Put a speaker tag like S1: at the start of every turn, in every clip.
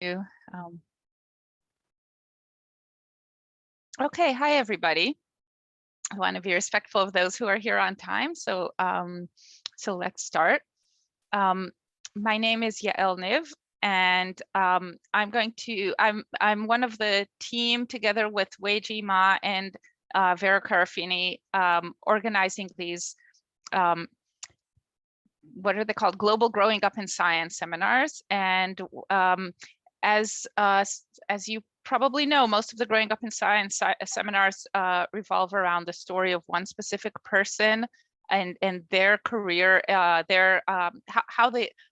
S1: you. Okay, hi everybody. I want to be respectful of those who are here on time, so let's start. My name is Yael Niv, and I'm one of the team together with Weiji Ma and Vera Carafini, organizing these what are they called? Global Growing Up in Science seminars. And as you probably know, most of the Growing Up in Science seminars revolve around the story of one specific person and their career,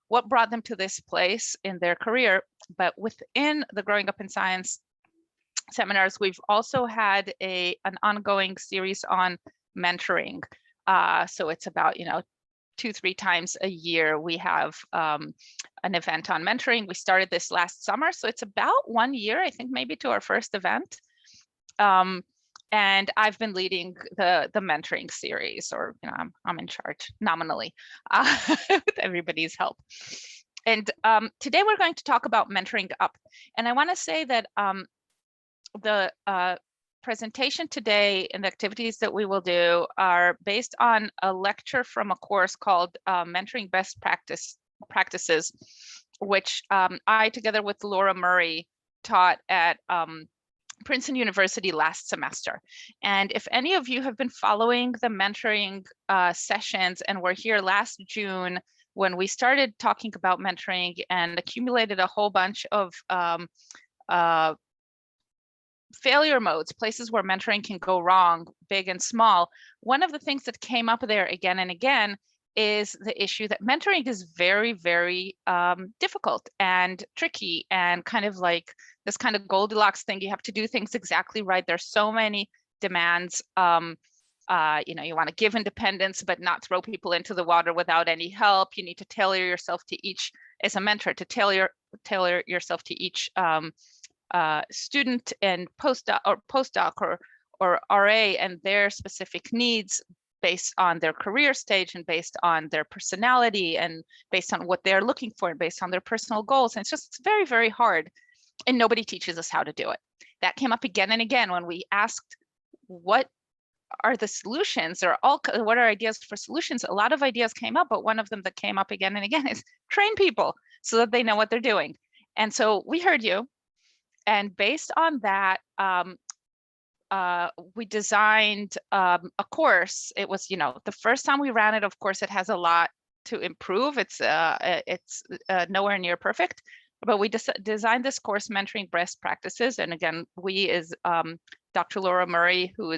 S1: what brought them to this place in their career. But within the Growing Up in Science seminars, we've also had an ongoing series on mentoring. So it's about 2-3 times a year we have an event on mentoring. We started this last summer, so it's about 1 year, I think, maybe to our first event. And I've been leading the mentoring series, or I'm in charge nominally with everybody's help. And today we're going to talk about mentoring up. And I want to say that the presentation today and the activities that we will do are based on a lecture from a course called Mentoring Best Practices, which I, together with Laura Murray, taught at Princeton University last semester. And if any of you have been following the mentoring sessions and were here last June when we started talking about mentoring and accumulated a whole bunch of failure modes, places where mentoring can go wrong, big and small, one of the things that came up there again and again is the issue that mentoring is very, very difficult and tricky, and kind of like this kind of Goldilocks thing. You have to do things exactly right. There's so many demands. You want to give independence, but not throw people into the water without any help. You need to tailor yourself to each, as a mentor, to tailor yourself to each student and postdoc or RA and their specific needs based on their career stage and based on their personality and based on what they're looking for and based on their personal goals. And it's very, very hard, and nobody teaches us how to do it. That came up again and again when we asked what are the solutions, what are ideas for solutions. A lot of ideas came up, but one of them that came up again and again is train people so that they know what they're doing. And so we heard you. And based on that, we designed a course. It was, the first time we ran it, of course, it has a lot to improve. It's nowhere near perfect, but we designed this course, Mentoring Best Practices. And again, we is Dr. Laura Murray, who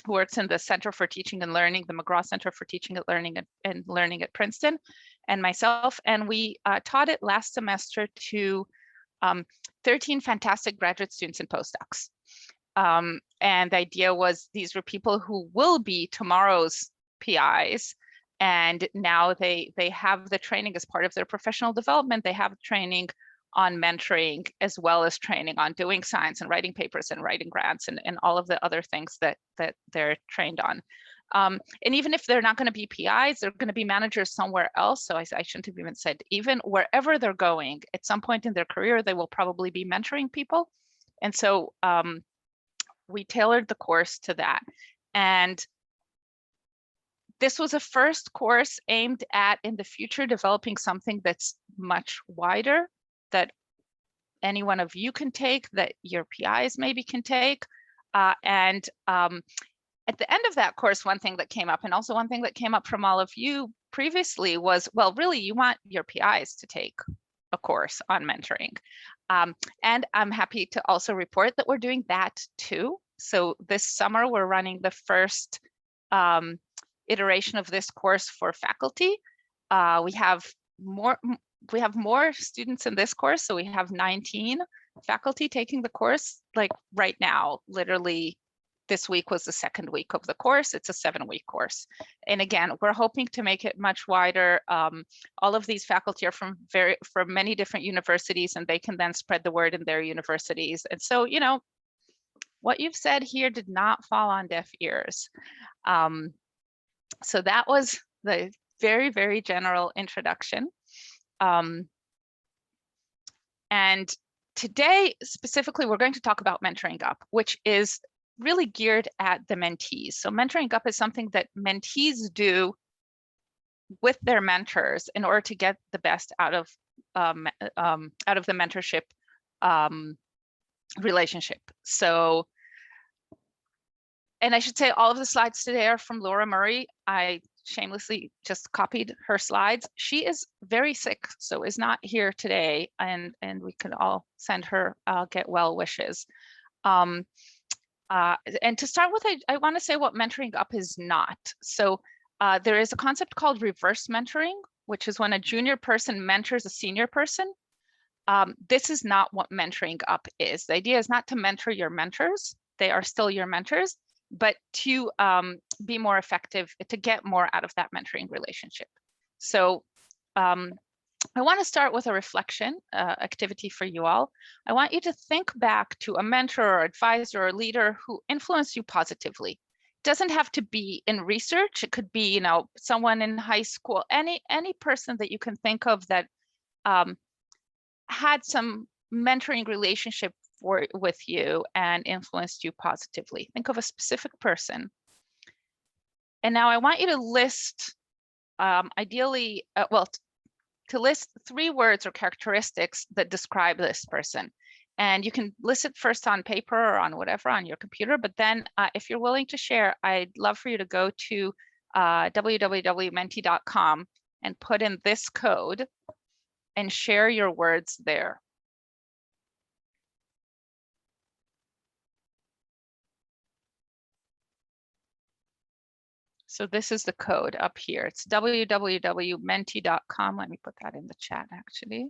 S1: works in the Center for Teaching and Learning, the McGraw Center for Teaching and Learning at Princeton, and myself. And we taught it last semester to 13 fantastic graduate students and postdocs. And the idea was these were people who will be tomorrow's PIs. And now they have the training as part of their professional development. They have training on mentoring, as well as training on doing science and writing papers and writing grants and all of the other things that they're trained on. And even if they're not going to be PIs, they're going to be managers somewhere else. So I shouldn't have even said, even wherever they're going, at some point in their career, they will probably be mentoring people. And so we tailored the course to that. And this was a first course aimed at, in the future, developing something that's much wider, that any one of you can take, that your PIs maybe can take. At the end of that course, one thing that came up, and also one thing that came up from all of you previously, was, well, really, you want your PIs to take a course on mentoring. And I'm happy to also report that we're doing that too. So this summer, we're running the first iteration of this course for faculty. We have more students in this course, so we have 19 faculty taking the course, like right now. Literally, this week was the second week of the course. It's a 7-week course. And again, we're hoping to make it much wider. All of these faculty are from many different universities, and they can then spread the word in their universities. And so, what you've said here did not fall on deaf ears. So that was the very, very general introduction. And today, specifically, we're going to talk about mentoring up, which is really geared at the mentees. So mentoring up is something that mentees do with their mentors in order to get the best out of the mentorship relationship. So, and I should say all of the slides today are from Laura Murray. I shamelessly just copied her slides. She is very sick, so is not here today, and we can all send her get well wishes. And to start with, I want to say what mentoring up is not. So there is a concept called reverse mentoring, which is when a junior person mentors a senior person. This is not what mentoring up is. The idea is not to mentor your mentors. They are still your mentors, but to be more effective, to get more out of that mentoring relationship. So I want to start with a reflection activity for you all. I want you to think back to a mentor or advisor or leader who influenced you positively. It doesn't have to be in research. It could be, someone in high school, any person that you can think of that had some mentoring relationship with you and influenced you positively. Think of a specific person. And now I want you to list, ideally, to list 3 words or characteristics that describe this person. And you can list it first on paper or on whatever, on your computer. But then if you're willing to share, I'd love for you to go to www.mentee.com and put in this code and share your words there. So this is the code up here. It's www.mentee.com. Let me put that in the chat, actually.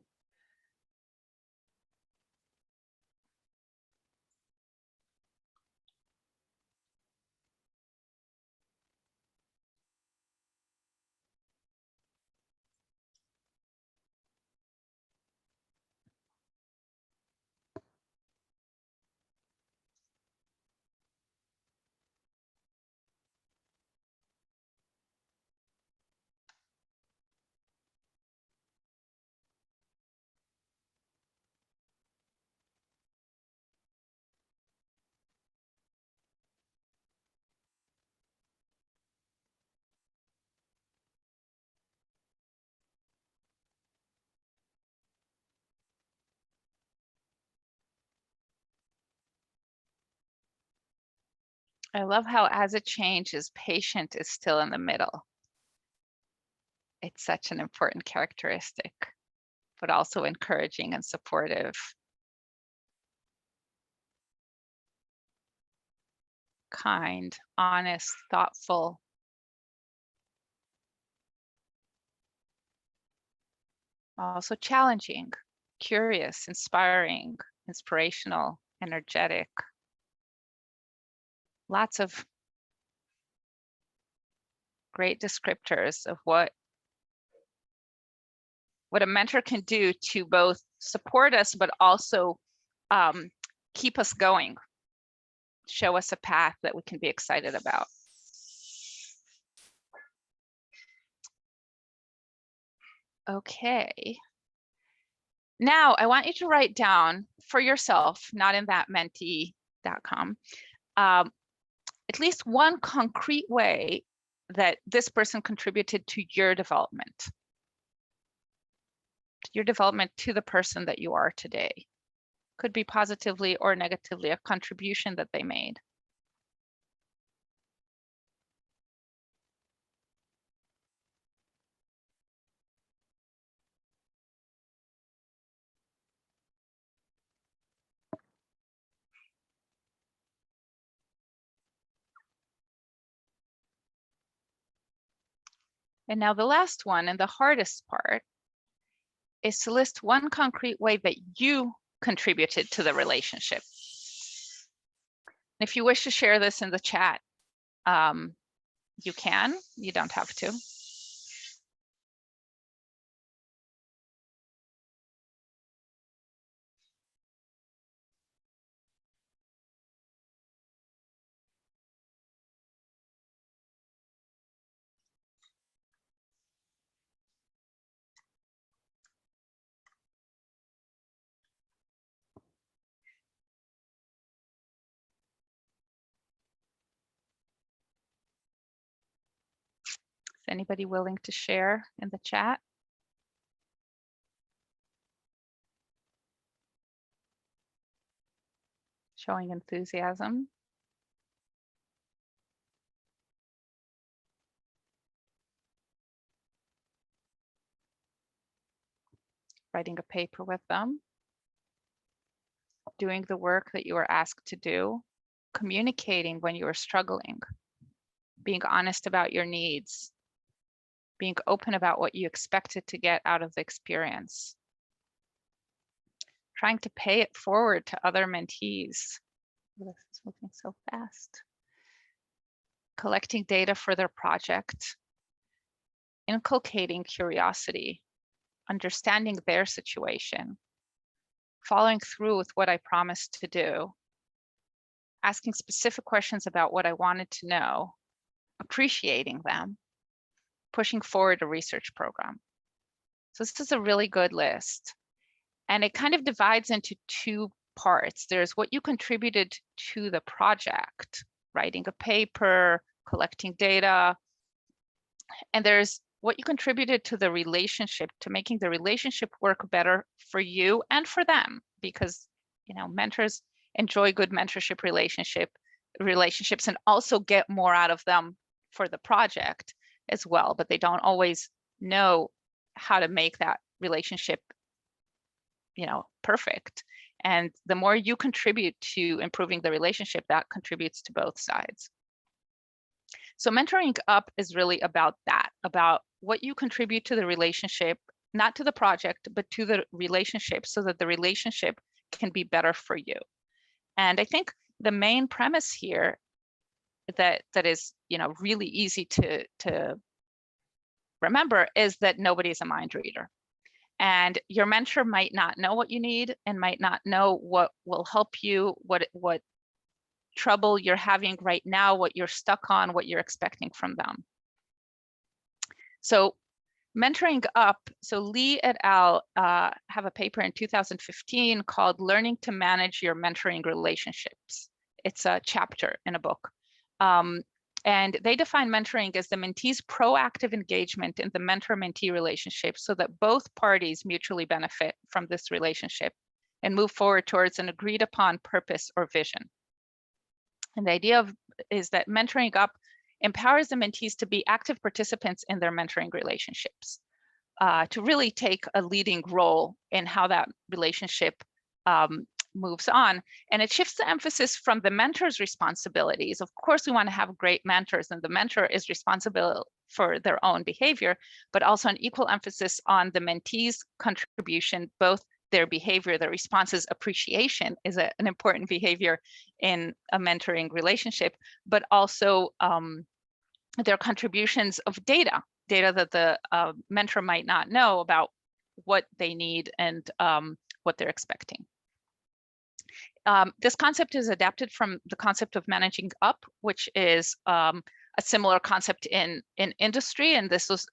S1: I love how as it changes, patient is still in the middle. It's such an important characteristic, but also encouraging and supportive. Kind, honest, thoughtful. Also challenging, curious, inspiring, inspirational, energetic. Lots of great descriptors of what a mentor can do to both support us, but also keep us going, show us a path that we can be excited about. Okay. Now I want you to write down for yourself, not in that mentee.com, at least one concrete way that this person contributed to your development to the person that you are today. Could be positively or negatively, a contribution that they made. And now the last one, and the hardest part, is to list one concrete way that you contributed to the relationship. If you wish to share this in the chat, you can, you don't have to. anybody willing to share in the chat? Showing enthusiasm. Writing a paper with them. Doing the work that you were asked to do. Communicating when you are struggling. Being honest about your needs. Being open about what you expected to get out of the experience. Trying to pay it forward to other mentees. This is moving so fast. Collecting data for their project. Inculcating curiosity. Understanding their situation. Following through with what I promised to do. Asking specific questions about what I wanted to know. Appreciating them. Pushing forward a research program. So this is a really good list. And it kind of divides into two parts. There's what you contributed to the project, writing a paper, collecting data. And there's what you contributed to the relationship, to making the relationship work better for you and for them. Because, you know, mentors enjoy good mentorship relationships and also get more out of them for the project as well, but they don't always know how to make that relationship, you know, perfect. And the more you contribute to improving the relationship, that contributes to both sides. So mentoring up is really about that, about what you contribute to the relationship, not to the project, but to the relationship, so that the relationship can be better for you. And I think the main premise here that is, you know, really easy to remember is that nobody is a mind reader. And your mentor might not know what you need and might not know what will help you, what trouble you're having right now, what you're stuck on, what you're expecting from them. So mentoring up, so Lee et al. Have a paper in 2015 called Learning to Manage Your Mentoring Relationships. It's a chapter in a book. And they define mentoring as the mentee's proactive engagement in the mentor-mentee relationship so that both parties mutually benefit from this relationship and move forward towards an agreed upon purpose or vision. And the idea is that mentoring up empowers the mentees to be active participants in their mentoring relationships, to really take a leading role in how that relationship moves on. And it shifts the emphasis from the mentor's responsibilities. Of course, we want to have great mentors, and the mentor is responsible for their own behavior, but also an equal emphasis on the mentee's contribution, both their behavior, their responses. Appreciation is an important behavior in a mentoring relationship, but also their contributions of data that the mentor might not know about what they need and what they're expecting. This concept is adapted from the concept of managing up, which is a similar concept in industry, and this was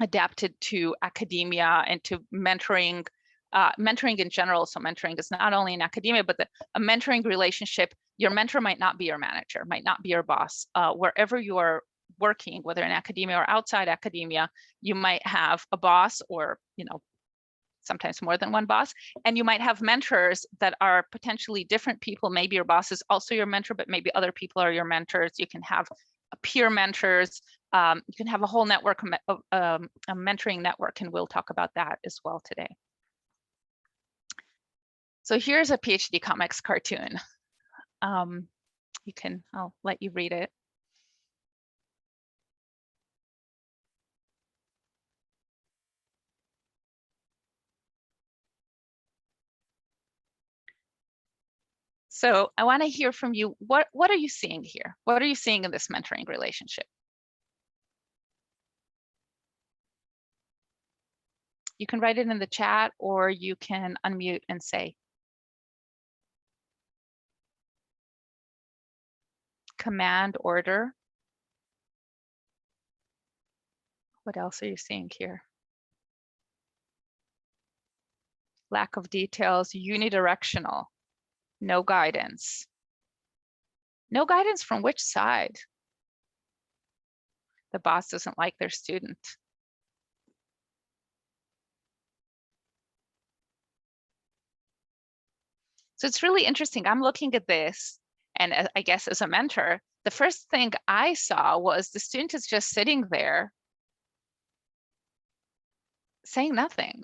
S1: adapted to academia and to mentoring in general. So mentoring is not only in academia, but a mentoring relationship. Your mentor might not be your manager, might not be your boss. Wherever you are working, whether in academia or outside academia, you might have a boss, or, you know, sometimes more than one boss, and you might have mentors that are potentially different people. Maybe your boss is also your mentor, but maybe other people are your mentors. You can have peer mentors. You can have a whole network, a mentoring network, and we'll talk about that as well today. So here's a PhD comics cartoon. I'll let you read it. So I want to hear from you. What are you seeing here? What are you seeing in this mentoring relationship? You can write it in the chat, or you can unmute and say. Command, order. What else are you seeing here? Lack of details, unidirectional, no guidance. No guidance from which side? The boss doesn't like their student. So it's really interesting. I'm looking at this, and I guess as a mentor, the first thing I saw was the student is just sitting there saying nothing,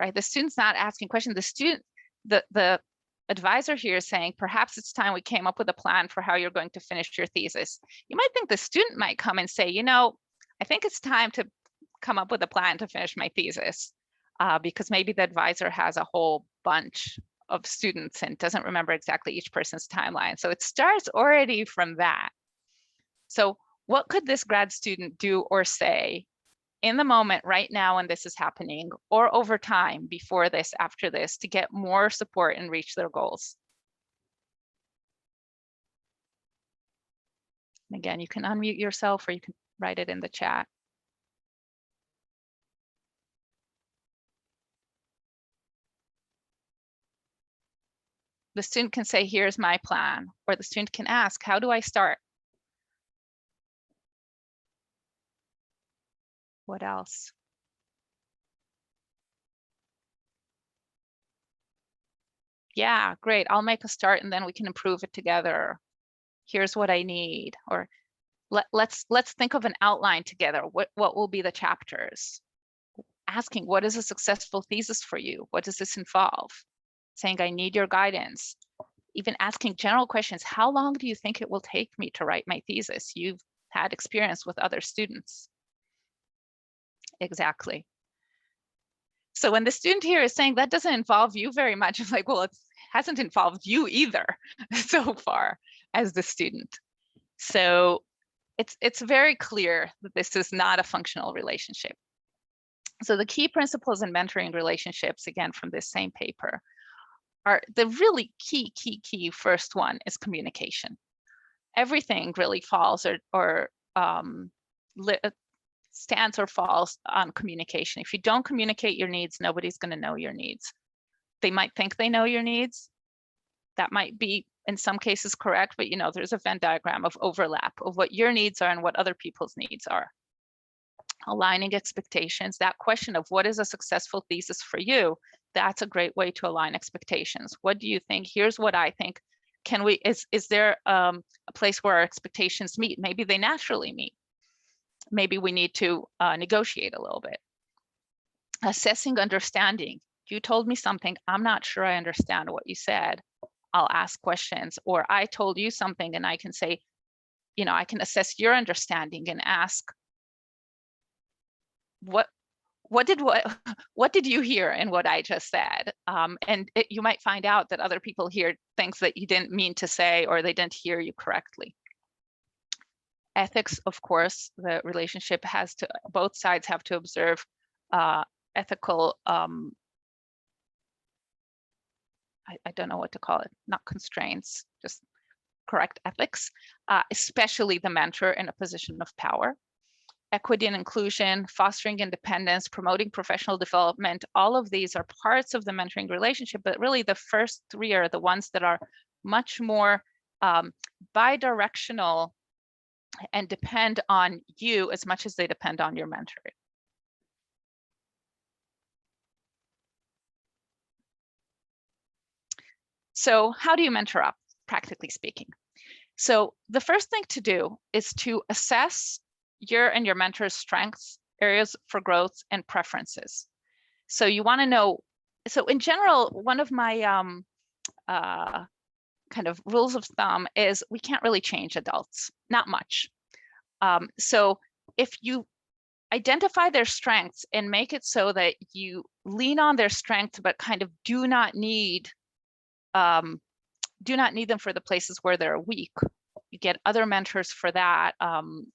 S1: right? The student's not asking questions. The advisor here is saying, perhaps it's time we came up with a plan for how you're going to finish your thesis. You might think the student might come and say, I think it's time to come up with a plan to finish my thesis, because maybe the advisor has a whole bunch of students and doesn't remember exactly each person's timeline. So it starts already from that. So what could this grad student do or say in the moment right now when this is happening, or over time, before this, after this, to get more support and reach their goals? And again, you can unmute yourself or you can write it in the chat. The student can say, here's my plan, or the student can ask, how do I start? What else? Yeah, great. I'll make a start and then we can improve it together. Here's what I need. Or let's think of an outline together. What will be the chapters? Asking, what is a successful thesis for you? What does this involve? Saying, I need your guidance. Even asking general questions. How long do you think it will take me to write my thesis? You've had experience with other students. Exactly. So when the student here is saying that doesn't involve you very much, it's like, well, it hasn't involved you either so far as the student. So it's very clear that this is not a functional relationship. So the key principles in mentoring relationships, again, from this same paper, are the really key first one is communication. Everything really falls or stands or falls on communication. If you don't communicate your needs, nobody's going to know your needs. They might think they know your needs. That might be in some cases correct, but there's a Venn diagram of overlap of what your needs are and what other people's needs are. Aligning expectations, that question of what is a successful thesis for you, that's a great way to align expectations. What do you think? Here's what I think. Is there a place where our expectations meet? Maybe they naturally meet. Maybe we need to negotiate a little bit. Assessing understanding. You told me something, I'm not sure I understand what you said. I'll ask questions. Or I told you something and I can say, I can assess your understanding and ask, what did you hear in what I just said? And you might find out that other people hear things that you didn't mean to say, or they didn't hear you correctly. Ethics, of course, the relationship both sides have to observe ethical, I don't know what to call it, not constraints, just correct ethics, especially the mentor in a position of power. Equity and inclusion, fostering independence, promoting professional development, all of these are parts of the mentoring relationship, but really the first three are the ones that are much more bi-directional and depend on you as much as they depend on your mentor. So how do you mentor up, practically speaking? So the first thing to do is to assess your and your mentor's strengths, areas for growth, and preferences. So you want to know, so in general, one of my kind of rules of thumb is we can't really change adults, not much. So if you identify their strengths and make it so that you lean on their strengths, but kind of do not need them for the places where they're weak. You get other mentors for that. And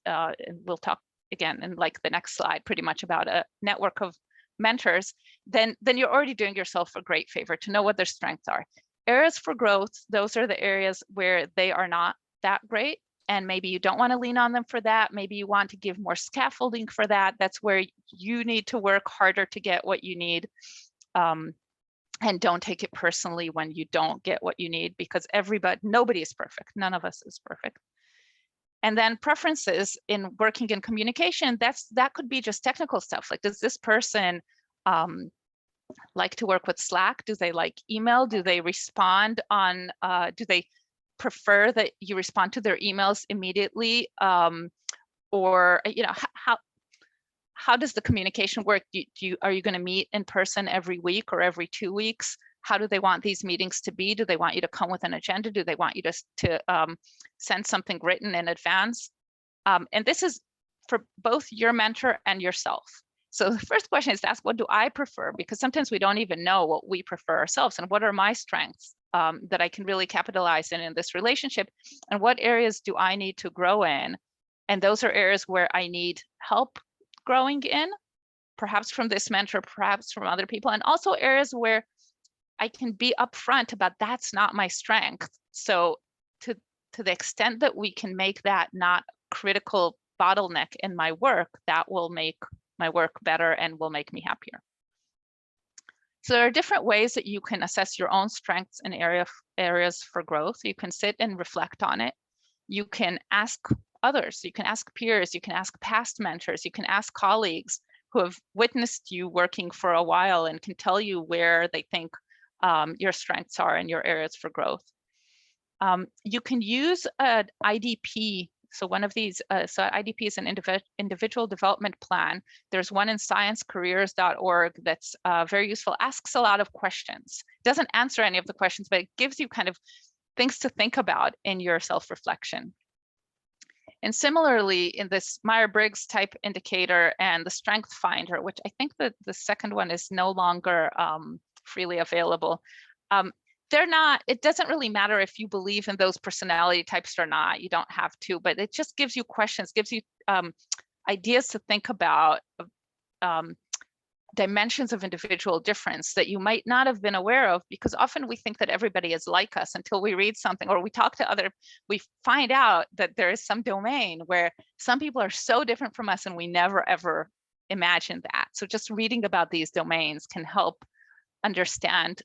S1: we'll talk again in like the next slide pretty much about a network of mentors. Then you're already doing yourself a great favor to know what their strengths are. Areas for growth, those are the areas where they are not that great. And maybe you don't want to lean on them for that. Maybe you want to give more scaffolding for that. That's where you need to work harder to get what you need. And don't take it personally when you don't get what you need, because nobody is perfect. None of us is perfect. And then preferences in working in communication, that could be just technical stuff. Like, does this person like to work with Slack? Do they like email? Do they respond on, do they prefer that you respond to their emails immediately? Or, you know, how does the communication work? Are you going to meet in person every week or every 2 weeks? How do they want these meetings to be? Do they want you to come with an agenda? Do they want you to send something written in advance? And this is for both your mentor and yourself. So the first question is to ask, what do I prefer? Because sometimes we don't even know what we prefer ourselves, and what are my strengths that I can really capitalize in this relationship, and what areas do I need to grow in? And those are areas where I need help growing in, perhaps from this mentor, perhaps from other people, and also areas where I can be upfront about that's not my strength. So to the extent that we can make that not critical bottleneck in my work, that will make my work better and will make me happier. So there are different ways that you can assess your own strengths and areas for growth. You can sit and reflect on it. You can ask others, you can ask peers, you can ask past mentors, you can ask colleagues who have witnessed you working for a while and can tell you where they think your strengths are and your areas for growth. You can use an IDP. So one of these, so IDP is an individual development plan. There's one in sciencecareers.org that's very useful, asks a lot of questions. Doesn't answer any of the questions, but it gives you kind of things to think about in your self-reflection. And similarly, in this Myers-Briggs type indicator and the Strength Finder, which I think that the second one is no longer freely available. They're not, it doesn't really matter if you believe in those personality types or not, you don't have to, but it just gives you questions, gives you ideas to think about, dimensions of individual difference that you might not have been aware of, because often we think that everybody is like us until we read something or we talk to other, we find out that there is some domain where some people are so different from us and we never ever imagined that. So just reading about these domains can help understand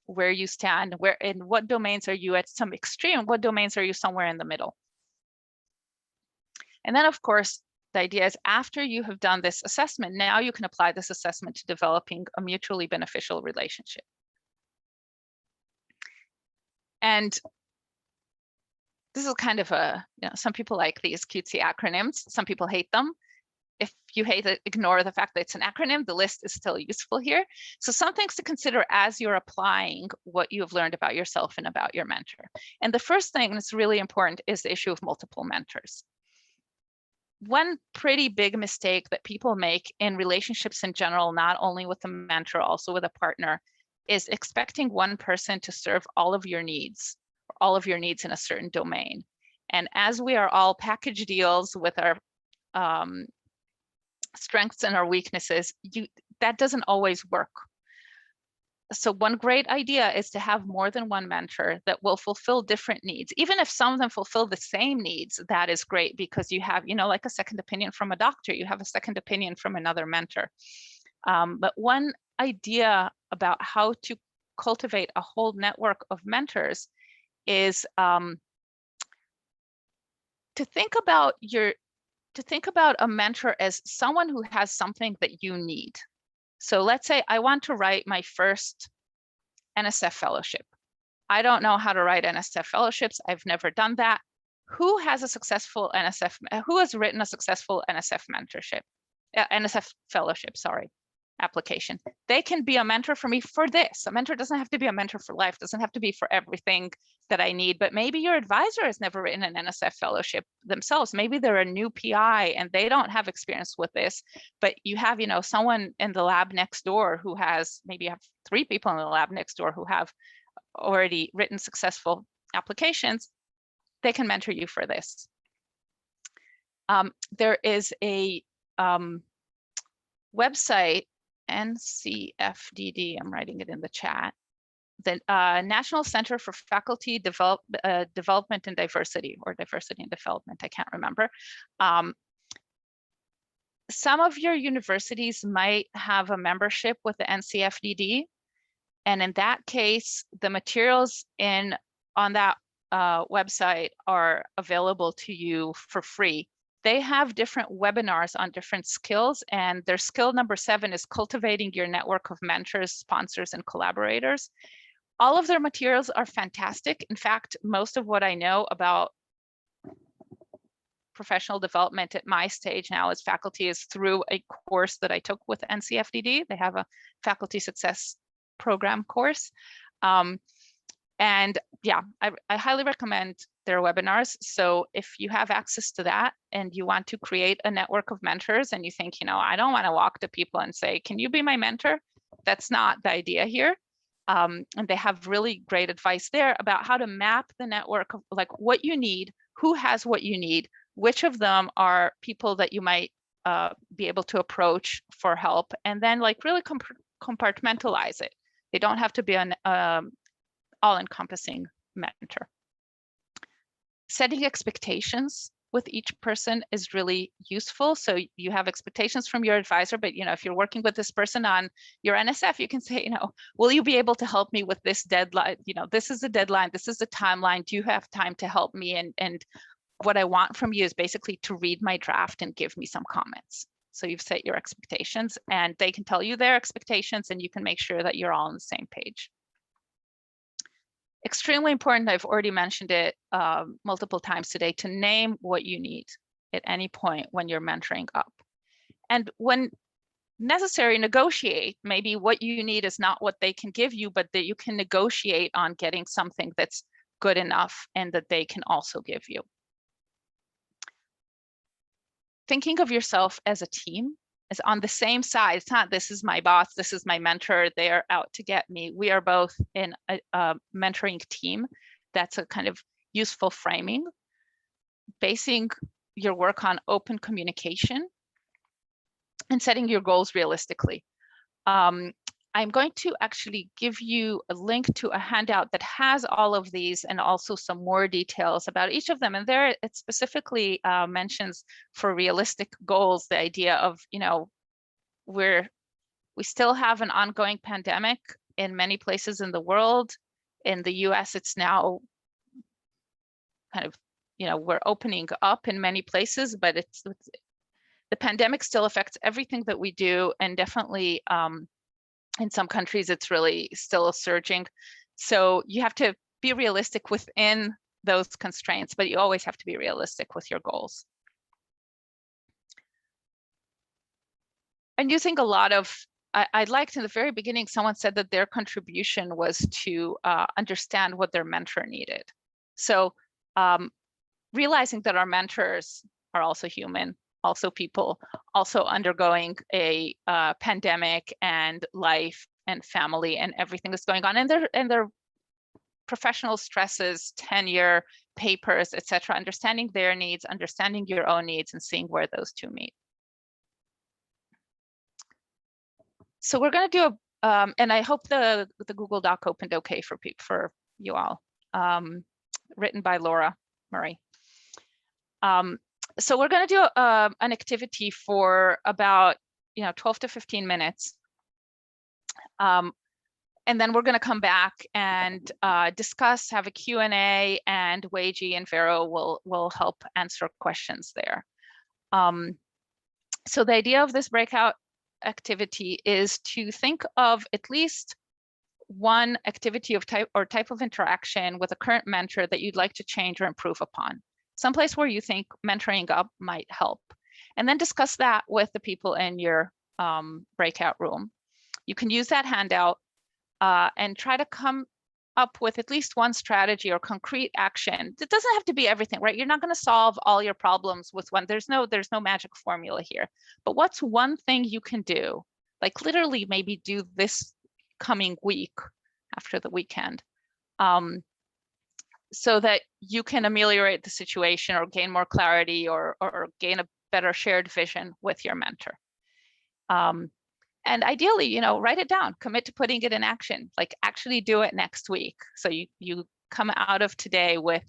S1: where you stand, where in what domains are you at some extreme, what domains are you somewhere in the middle. And then of course, the idea is after you have done this assessment, now you can apply this assessment to developing a mutually beneficial relationship. And this is kind of a, you know, some people like these cutesy acronyms, some people hate them. If you hate it, ignore the fact that it's an acronym, the list is still useful here. So some things to consider as you're applying what you have learned about yourself and about your mentor. And the first thing that's really important is the issue of multiple mentors. One pretty big mistake that people make in relationships in general, not only with a mentor, also with a partner, is expecting one person to serve all of your needs, or all of your needs in a certain domain. And as we are all package deals with our strengths and our weaknesses, that doesn't always work. So one great idea is to have more than one mentor that will fulfill different needs. Even if some of them fulfill the same needs, that is great, because you have, you know, like a second opinion from a doctor, you have a second opinion from another mentor. But one idea about how to cultivate a whole network of mentors is to think about a mentor as someone who has something that you need. So let's say I want to write my first NSF fellowship. I don't know how to write NSF fellowships. I've never done that. Who has a successful NSF, who has written a successful NSF mentorship, NSF fellowship, sorry, application? They can be a mentor for me for this. A mentor doesn't have to be a mentor for life, doesn't have to be for everything that I need, but maybe your advisor has never written an NSF fellowship themselves. Maybe they're a new PI and they don't have experience with this, but you have, you know, someone in the lab next door who has, maybe you have 3 people in the lab next door who have already written successful applications. They can mentor you for this. There is a website, NCFDD, I'm writing it in the chat, the National Center for Faculty Development and Diversity, or Diversity and Development, I can't remember. Some of your universities might have a membership with the NCFDD, and in that case, the materials on that website are available to you for free. They have different webinars on different skills, and their skill number 7 is cultivating your network of mentors, sponsors, and collaborators. All of their materials are fantastic. In fact, most of what I know about professional development at my stage now as faculty is through a course that I took with NCFDD. They have a faculty success program course. And yeah, I highly recommend their webinars. So if you have access to that and you want to create a network of mentors and you think, you know, I don't want to walk to people and say, can you be my mentor? That's not the idea here. And they have really great advice there about how to map the network of like what you need, who has what you need, which of them are people that you might be able to approach for help, and then like really compartmentalize it. They don't have to be an all-encompassing mentor. Setting expectations with each person is really useful. So you have expectations from your advisor, but you know, if you're working with this person on your NSF, you can say, you know, will you be able to help me with this deadline? You know, this is the deadline, this is the timeline. Do you have time to help me? And what I want from you is basically to read my draft and give me some comments. So you've set your expectations, and they can tell you their expectations, and you can make sure that you're all on the same page. Extremely important, I've already mentioned it multiple times today, to name what you need at any point when you're mentoring up. And when necessary, negotiate. Maybe what you need is not what they can give you, but that you can negotiate on getting something that's good enough and that they can also give you. Thinking of yourself as a team, is on the same side. It's not, this is my boss, this is my mentor, they're out to get me. We are both in a mentoring team. That's a kind of useful framing. Basing your work on open communication and setting your goals realistically. I'm going to actually give you a link to a handout that has all of these and also some more details about each of them. And there it specifically mentions for realistic goals, the idea of, you know, we still have an ongoing pandemic in many places in the world. In the US, it's now kind of, you know, we're opening up in many places, but the pandemic still affects everything that we do, and definitely in some countries, it's really still surging. So you have to be realistic within those constraints, but you always have to be realistic with your goals. And using a lot of, I liked in the very beginning, someone said that their contribution was to understand what their mentor needed. So realizing that our mentors are also human, also people, also undergoing a pandemic and life and family and everything that's going on, and their professional stresses, tenure, papers, etc. Understanding their needs, understanding your own needs, and seeing where those two meet. So we're going to do a, and I hope the Google Doc opened okay for you all. Written by Laura Murray. So we're going to do an activity for about 12 to 15 minutes. And then we're going to come back and discuss, have a Q&A, and Weiji and Vero will help answer questions there. So the idea of this breakout activity is to think of at least one activity of type of interaction with a current mentor that you'd like to change or improve upon. Someplace where you think mentoring up might help, and then discuss that with the people in your breakout room. You can use that handout and try to come up with at least one strategy or concrete action. It doesn't have to be everything, right? You're not going to solve all your problems with one. There's no magic formula here. But what's one thing you can do? Like literally maybe do this coming week after the weekend. So that you can ameliorate the situation or gain more clarity or gain a better shared vision with your mentor. And ideally, write it down, commit to putting it in action, like actually do it next week. So you come out of today with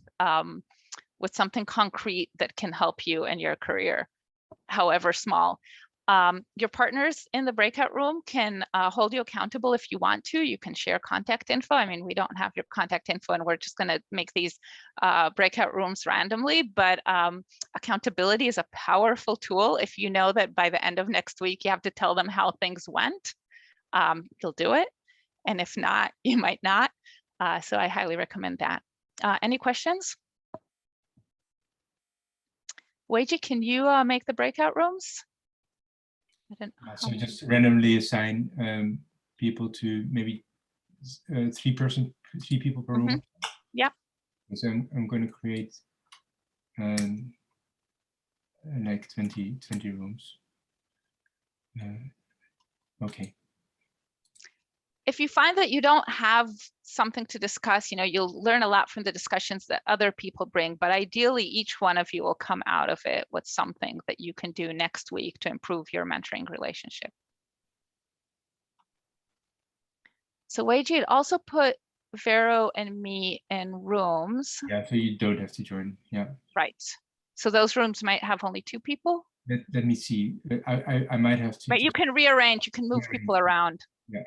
S1: something concrete that can help you in your career, however small. Your partners in the breakout room can hold you accountable if you want to. You can share contact info. I mean, we don't have your contact info and we're just going to make these breakout rooms randomly, but accountability is a powerful tool. If you know that by the end of next week, you have to tell them how things went, you'll do it. And if not, you might not. So I highly recommend that. Any questions? Weiji, can you make the breakout rooms? I don't know.
S2: So just randomly assign people to maybe 3 people per room.
S1: Yeah.
S2: So I'm going to create like 20 rooms. Okay.
S1: If you find that you don't have something to discuss, you'll learn a lot from the discussions that other people bring, but ideally each one of you will come out of it with something that you can do next week to improve your mentoring relationship. So Weiji also put Vero and me in rooms.
S2: Yeah, so you don't have to join. Yeah.
S1: Right. So those rooms might have only 2 people.
S2: Let me see. I might have to.
S1: But you can rearrange, you can move people around.
S2: Yeah.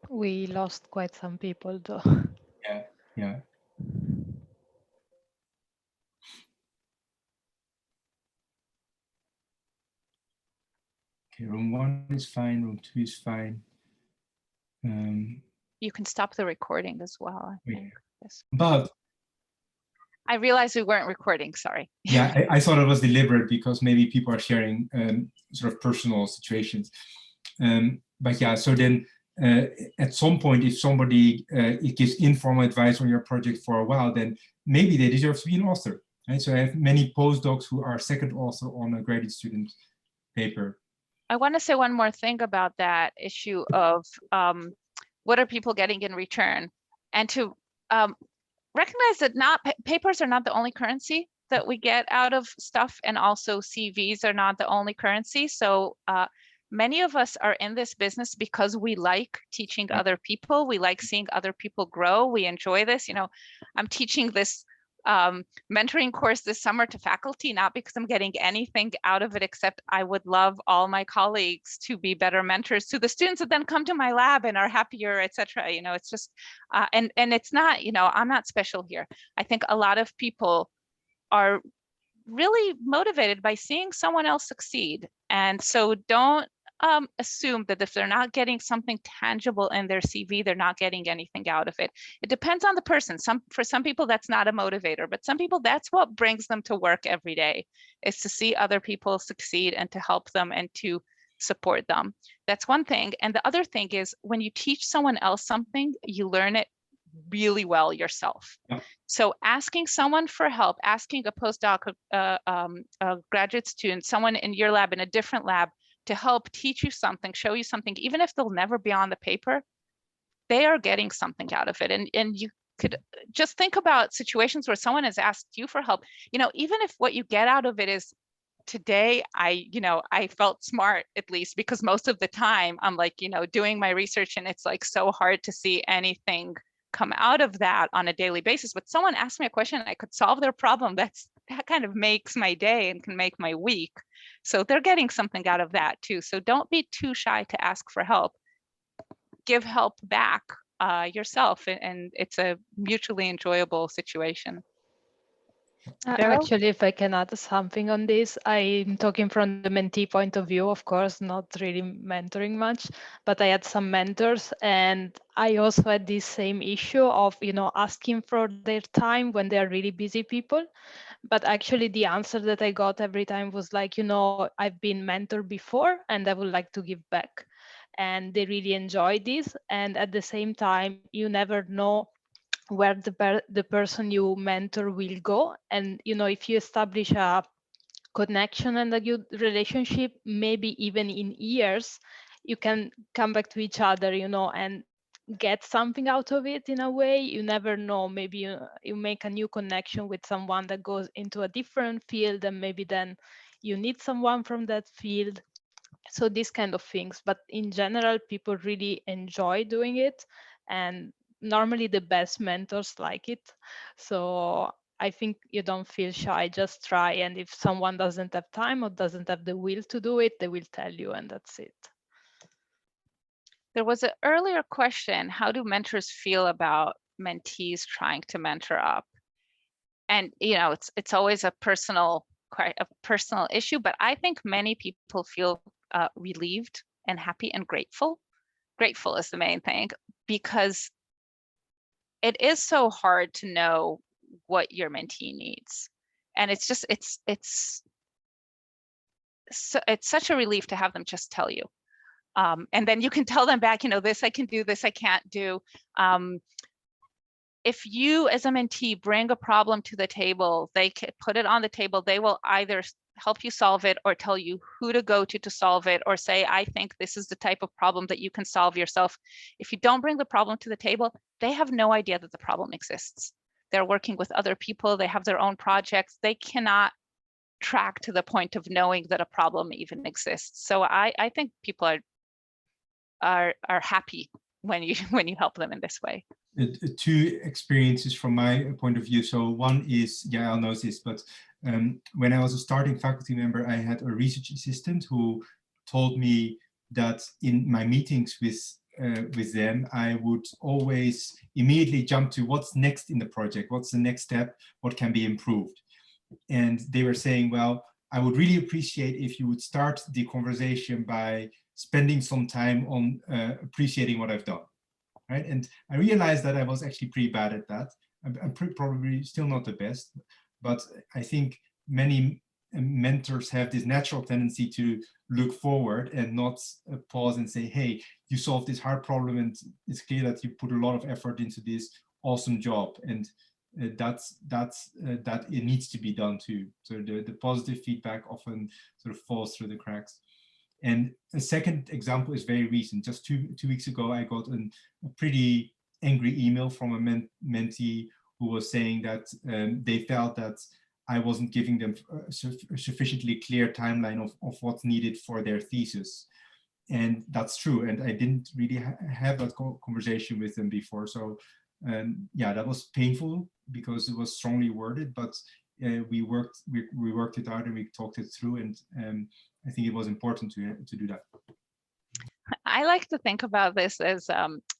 S3: We lost quite some people though.
S2: Yeah. Okay, room 1 is fine, room 2 is fine.
S1: You can stop the recording as well, I think. Yes.
S2: But
S1: I realized we weren't recording, sorry.
S2: Yeah, I thought it was deliberate because maybe people are sharing sort of personal situations. But yeah, so then at some point, if somebody it gives informal advice on your project for a while, then maybe they deserve to be an author. Right? So I have many postdocs who are second author on a graduate student paper.
S1: I want to say one more thing about that issue of what are people getting in return, and to recognize that papers are not the only currency that we get out of stuff, and also CVs are not the only currency. So many of us are in this business because we like teaching other people. We like seeing other people grow. We enjoy this. I'm teaching this mentoring course this summer to faculty, not because I'm getting anything out of it, except I would love all my colleagues to be better mentors to the students that then come to my lab and are happier, etc. It's just, and it's not, I'm not special here. I think a lot of people are really motivated by seeing someone else succeed. And so don't assume that if they're not getting something tangible in their CV, they're not getting anything out of it. It depends on the person. For some people, that's not a motivator, but some people, that's what brings them to work every day, is to see other people succeed and to help them and to support them. That's one thing. And the other thing is, when you teach someone else something, you learn it really well yourself. Yeah. So asking someone for help, asking a postdoc, a graduate student, someone in your lab, in a different lab, to help teach you something, show you something, even if they'll never be on the paper, they are getting something out of it. And you could just think about situations where someone has asked you for help, even if what you get out of it is, today, I felt smart, at least, because most of the time I'm like, doing my research, and it's like so hard to see anything come out of that on a daily basis. But someone asked me a question, I could solve their problem. That kind of makes my day and can make my week. So they're getting something out of that too. So don't be too shy to ask for help. Give help back yourself, and it's a mutually enjoyable situation.
S3: Actually, if I can add something on this, I'm talking from the mentee point of view, of course, not really mentoring much, but I had some mentors, and I also had this same issue of, asking for their time when they're really busy people. But actually the answer that I got every time was like, I've been mentored before and I would like to give back. And they really enjoy this. And at the same time, you never know where the person you mentor will go. And, if you establish a connection and a good relationship, maybe even in years, you can come back to each other, and get something out of it in a way. You never know, maybe you make a new connection with someone that goes into a different field, and maybe then you need someone from that field. So these kind of things, but in general, people really enjoy doing it, and normally the best mentors like it. So I think you don't feel shy, just try. And if someone doesn't have time or doesn't have the will to do it, they will tell you, and that's it.
S1: There was an earlier question, how do mentors feel about mentees trying to mentor up? And it's always a personal issue, but I think many people feel relieved and happy and grateful. Grateful is the main thing, because it is so hard to know what your mentee needs. And it's just, it's such a relief to have them just tell you. And then you can tell them back, this I can do, this I can't do. If you as a mentee bring a problem to the table, they can put it on the table. They will either help you solve it or tell you who to go to solve it, or say, I think this is the type of problem that you can solve yourself. If you don't bring the problem to the table, they have no idea that the problem exists. They're working with other people. They have their own projects. They cannot track to the point of knowing that a problem even exists. So I think people are happy when you help them in this way.
S2: Two experiences from my point of view. So one is, Yael knows this, but when I was a starting faculty member, I had a research assistant who told me that in my meetings with them, I would always immediately jump to what's next in the project, what's the next step, what can be improved. And they were saying, well, I would really appreciate if you would start the conversation by spending some time on appreciating what I've done. Right? And I realized that I was actually pretty bad at that. I'm probably still not the best, but I think many mentors have this natural tendency to look forward and not pause and say, hey, you solved this hard problem and it's clear that you put a lot of effort into this awesome job. And that it needs to be done too. So the positive feedback often sort of falls through the cracks. And a second example is very recent. Just two weeks ago, I got a pretty angry email from a mentee who was saying that they felt that I wasn't giving them a sufficiently clear timeline of what's needed for their thesis. And that's true. And I didn't really have that conversation with them before. So yeah, that was painful because it was strongly worded, but we worked it out and we talked it through, and I think it was important to do that.
S1: I like to think about this as,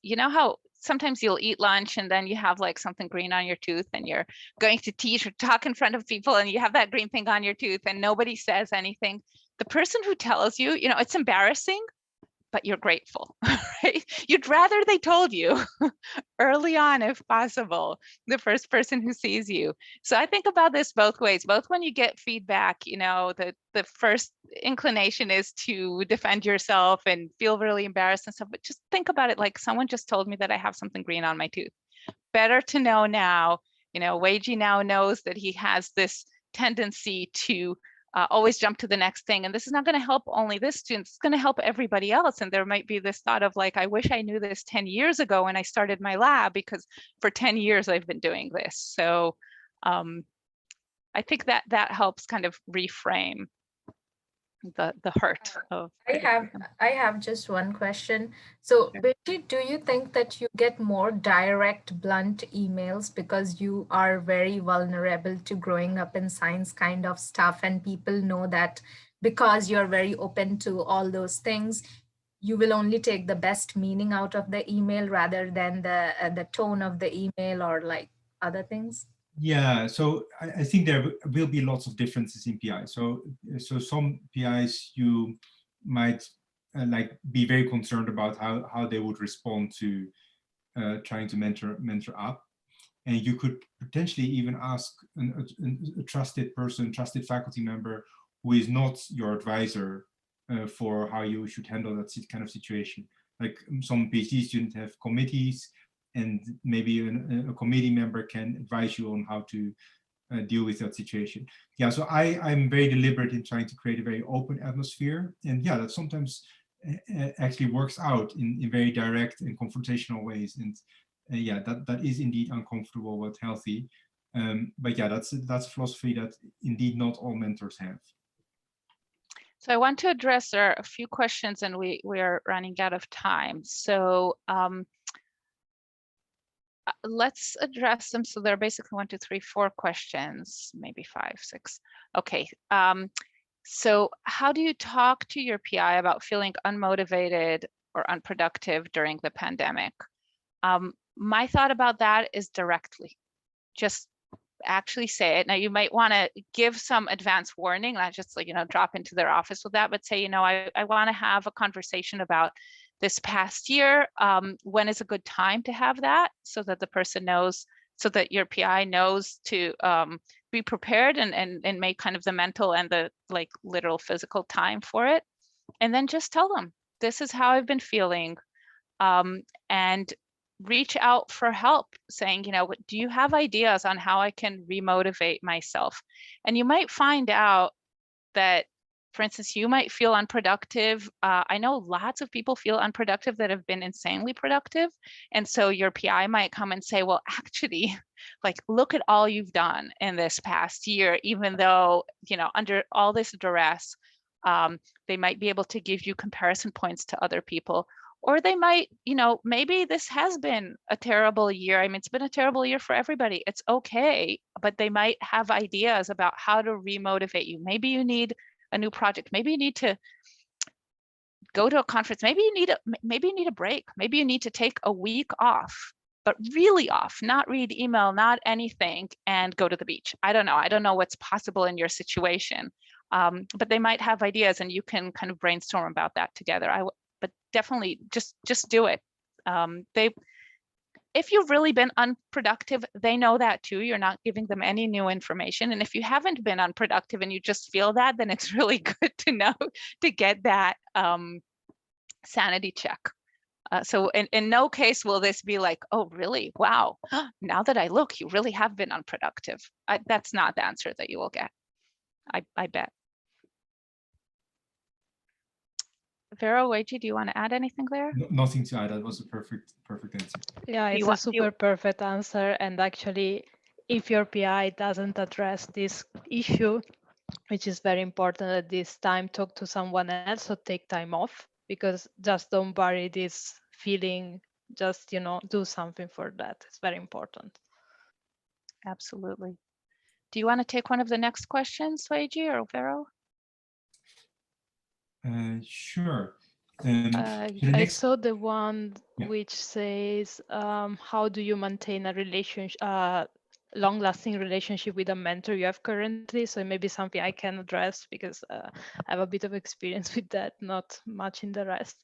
S1: you know how sometimes you'll eat lunch and then you have like something green on your tooth and you're going to teach or talk in front of people and you have that green thing on your tooth and nobody says anything. The person who tells you, it's embarrassing, but you're grateful, right? You'd rather they told you early on, if possible, the first person who sees you. So I think about this both ways, both when you get feedback, the first inclination is to defend yourself and feel really embarrassed and stuff, but just think about it like someone just told me that I have something green on my tooth. Better to know now, Weiji now knows that he has this tendency to always jump to the next thing. And this is not going to help only this student, it's going to help everybody else. And there might be this thought of like, I wish I knew this 10 years ago when I started my lab, because for 10 years I've been doing this. So I think that helps kind of reframe the hurt of.
S4: I have just one question. So Beji, do you think that you get more direct, blunt emails because you are very vulnerable to growing up in science kind of stuff, and people know that because you're very open to all those things, you will only take the best meaning out of the email rather than the tone of the email or like other things?
S2: Yeah, so I think there will be lots of differences in PI. So some PIs you might like be very concerned about how they would respond to trying to mentor up, and you could potentially even ask a trusted person, trusted faculty member who is not your advisor for how you should handle that kind of situation. Like some PhD students have committees, and maybe a committee member can advise you on how to deal with that situation. Yeah, so I'm very deliberate in trying to create a very open atmosphere. And yeah, that sometimes actually works out in very direct and confrontational ways. And yeah, that is indeed uncomfortable but healthy. But yeah, that's a philosophy that indeed not all mentors have.
S1: So I want to address a few questions, and we are running out of time. So let's address them. So there are basically 1, 2, 3, 4 questions, maybe 5, 6. Okay. So how do you talk to your PI about feeling unmotivated or unproductive during the pandemic? My thought about that is directly. Just actually say it. Now you might want to give some advance warning, not just like, drop into their office with that, but say, I want to have a conversation about this past year. When is a good time to have that, so that the person knows, so that your PI knows to be prepared and make kind of the mental and the like literal physical time for it. And then just tell them, this is how I've been feeling. And reach out for help, saying, do you have ideas on how I can remotivate myself? And you might find out that, for instance, you might feel unproductive. I know lots of people feel unproductive that have been insanely productive. And so your PI might come and say, well, actually, like, look at all you've done in this past year, even though, under all this duress, they might be able to give you comparison points to other people. Or they might, maybe this has been a terrible year. I mean, it's been a terrible year for everybody. It's okay, but they might have ideas about how to remotivate you. Maybe you need a new project. Maybe you need to go to a conference. Maybe you need a break. Maybe you need to take a week off, but really off, not read email, not anything, and go to the beach. I don't know. I don't know what's possible in your situation, but they might have ideas, and you can kind of brainstorm about that together. But definitely just do it. If you've really been unproductive, they know that too. You're not giving them any new information. And if you haven't been unproductive and you just feel that, then it's really good to know, to get that sanity check. So in no case will this be like, oh, really? Wow. Now that I look, you really have been unproductive. That's not the answer that you will get, I bet. Vero, Weiji, do you want to add anything there?
S2: Nothing to add. That was a perfect answer.
S3: Yeah, it's a super perfect answer. And actually, if your PI doesn't address this issue, which is very important at this time, talk to someone else or take time off, because just don't bury this feeling. Just, do something for that. It's very important.
S1: Absolutely. Do you want to take one of the next questions, Weiji or Vero?
S2: Sure.
S3: I saw the one which says, how do you maintain a relationship, long-lasting relationship with a mentor you have currently? So maybe something I can address, because I have a bit of experience with that, not much in the rest.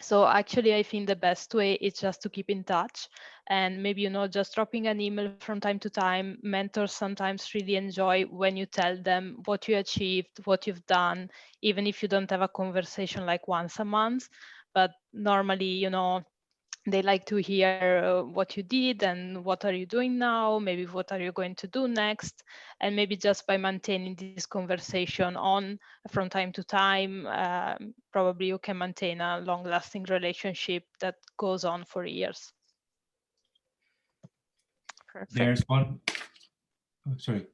S3: So actually, I think the best way is just to keep in touch, and maybe, just dropping an email from time to time. Mentors sometimes really enjoy when you tell them what you achieved, what you've done, even if you don't have a conversation like once a month. But normally, they like to hear what you did and what are you doing now, maybe what are you going to do next. And maybe just by maintaining this conversation on from time to time, probably you can maintain a long-lasting relationship that goes on for years.
S1: Perfect.
S2: There's one, oh, sorry.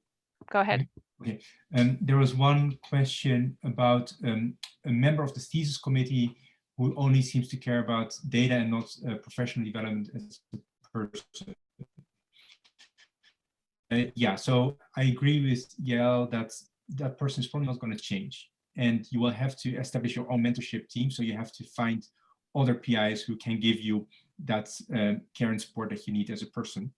S1: Go ahead.
S2: Okay. There was one question about a member of the thesis committee who only seems to care about data and not professional development as a person. Yeah, so I agree with Yael that that person is probably not going to change. And you will have to establish your own mentorship team. So you have to find other PIs who can give you that care and support that you need as a person.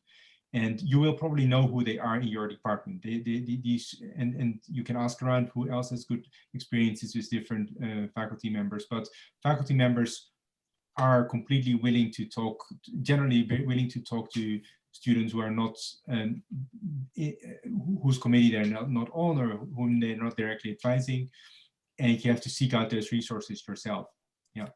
S2: And you will probably know who they are in your department. And you can ask around who else has good experiences with different faculty members. But faculty members are completely willing to talk, generally willing to talk to students who are not, whose committee they're not on or whom they're not directly advising. And you have to seek out those resources yourself. Yeah.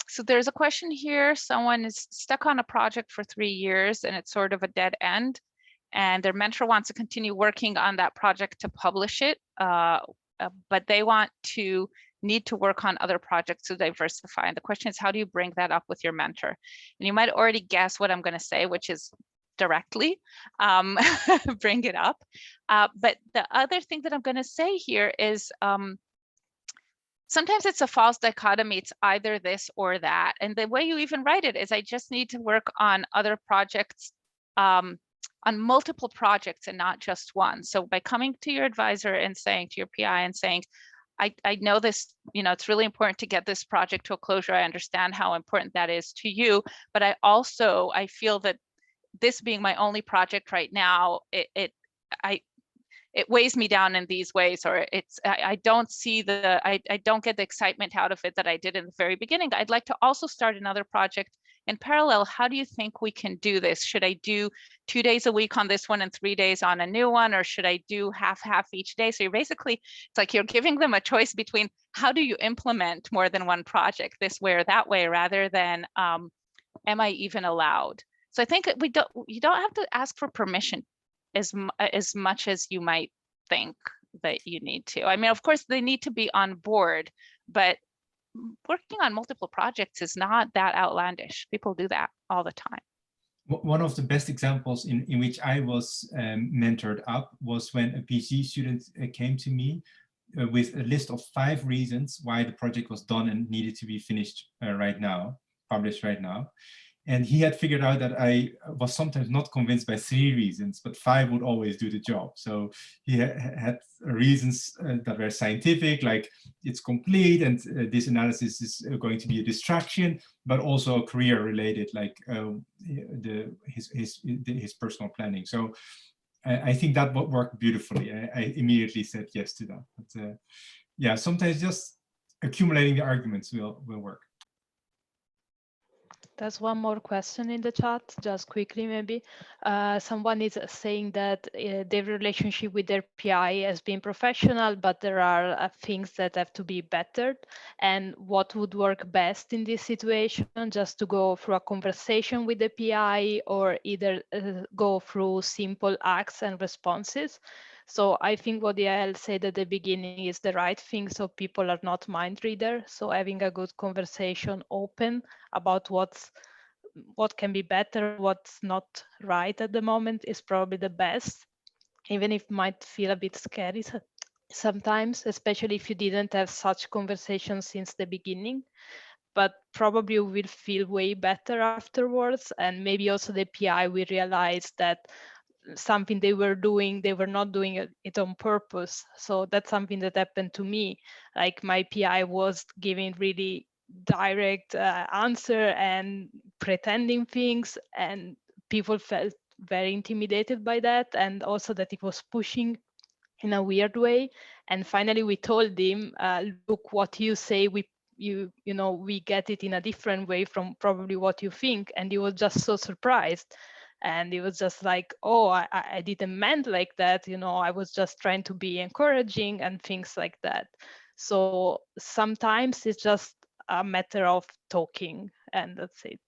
S1: So there's a question here. Someone is stuck on a project for 3 years and it's sort of a dead end, and their mentor wants to continue working on that project to publish it, but they need to work on other projects to diversify. And the question is, how do you bring that up with your mentor? And you might already guess what I'm going to say, which is directly bring it up. But the other thing that I'm going to say here is, sometimes it's a false dichotomy. It's either this or that. And the way you even write it is, I just need to work on other projects, on multiple projects and not just one. So by coming to your advisor and saying, to your PI and saying, I know this, it's really important to get this project to a closure. I understand how important that is to you, but I feel that this being my only project right now, it weighs me down in these ways, or I don't see I don't get the excitement out of it that I did in the very beginning. I'd like to also start another project in parallel. How do you think we can do this? Should I do 2 days a week on this one and 3 days on a new one, or should I do half each day? So you're basically, it's like you're giving them a choice between how do you implement more than one project, this way or that way, rather than am I even allowed? So I think you don't have to ask for permission as much as you might think that you need to. I mean, of course, they need to be on board, but working on multiple projects is not that outlandish. People do that all the time.
S2: One of the best examples in which I was mentored up was when a PhD student came to me with a list of 5 reasons why the project was done and needed to be finished right now, published right now. And he had figured out that I was sometimes not convinced by 3 reasons, but 5 would always do the job. So he had reasons that were scientific, like it's complete and this analysis is going to be a distraction, but also career related, like his personal planning. So I think that worked beautifully. I immediately said yes to that. But yeah, sometimes just accumulating the arguments will work.
S3: There's one more question in the chat, just quickly maybe. Someone is saying that their relationship with their PI has been professional, but there are things that have to be bettered. And what would work best in this situation? Just to go through a conversation with the PI, or either go through simple acts and responses. So I think what Yael said at the beginning is the right thing, so people are not mind reader. So having a good conversation open about what can be better, what's not right at the moment is probably the best, even if it might feel a bit scary sometimes, especially if you didn't have such conversations since the beginning. But probably you will feel way better afterwards, and maybe also the PI will realize that something they were not doing it on purpose. So that's something that happened to me. Like my PI was giving really direct answer and pretending things, and people felt very intimidated by that, and also that it was pushing in a weird way. And finally we told him, look, what you say, we get it in a different way from probably what you think. And he was just so surprised. And it was just like, oh, I didn't meant like that. I was just trying to be encouraging and things like that. So sometimes it's just a matter of talking, and that's it.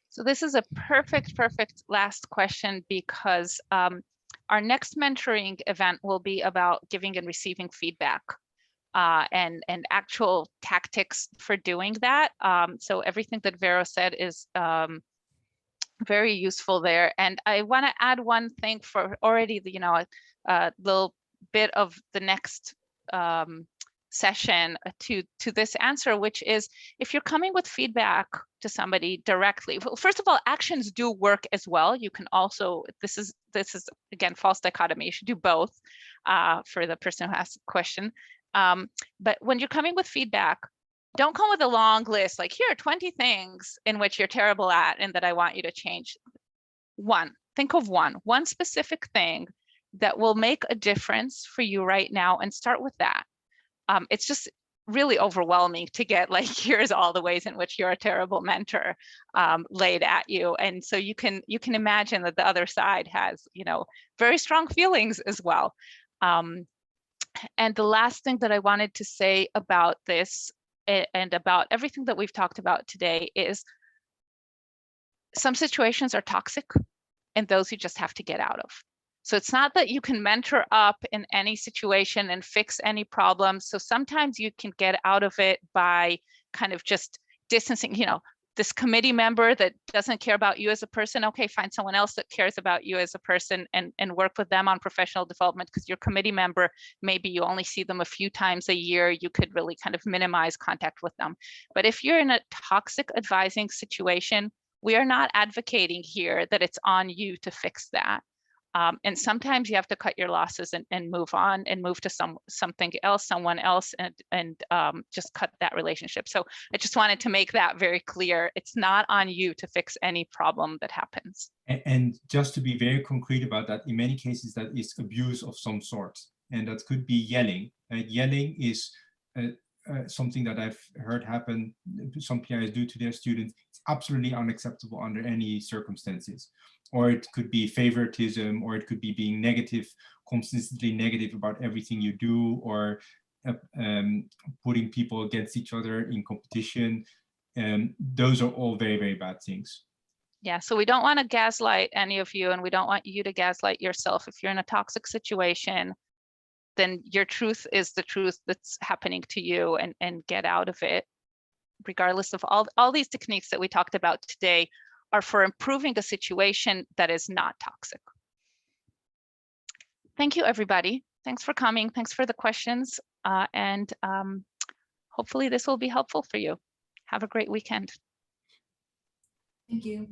S1: So this is a perfect last question, because our next mentoring event will be about giving and receiving feedback and actual tactics for doing that. So everything that Vero said is very useful there. And I want to add one thing for already, a little bit of the next session to this answer, which is, if you're coming with feedback to somebody directly, well, first of all, actions do work as well. You can also, this is again, false dichotomy. You should do both for the person who asked the question. But when you're coming with feedback, don't come with a long list, like here are 20 things in which you're terrible at and that I want you to change. Think of one specific thing that will make a difference for you right now, and start with that. It's just really overwhelming to get like, here's all the ways in which you're a terrible mentor laid at you. And so you can imagine that the other side has, very strong feelings as well. And the last thing that I wanted to say about this and about everything that we've talked about today is, some situations are toxic and those you just have to get out of. So it's not that you can mentor up in any situation and fix any problems. So sometimes you can get out of it by kind of just distancing, this committee member that doesn't care about you as a person, okay, find someone else that cares about you as a person and work with them on professional development, because your committee member, maybe you only see them a few times a year, you could really kind of minimize contact with them. But if you're in a toxic advising situation, we are not advocating here that it's on you to fix that. And sometimes you have to cut your losses and move on and move to something else, someone else, and just cut that relationship. So I just wanted to make that very clear. It's not on you to fix any problem that happens.
S2: And just to be very concrete about that, in many cases that is abuse of some sort, and that could be yelling. Yelling is something that I've heard happen, some PIs do to their students. It's absolutely unacceptable under any circumstances. Or it could be favoritism, or it could be being negative, consistently negative about everything you do, or putting people against each other in competition. Those are all very, very bad things.
S1: Yeah, so we don't want to gaslight any of you, and we don't want you to gaslight yourself. If you're in a toxic situation, then your truth is the truth that's happening to you, and get out of it. Regardless of all these techniques that we talked about today are for improving a situation that is not toxic. Thank you, everybody. Thanks for coming. Thanks for the questions. And hopefully this will be helpful for you. Have a great weekend.
S5: Thank you.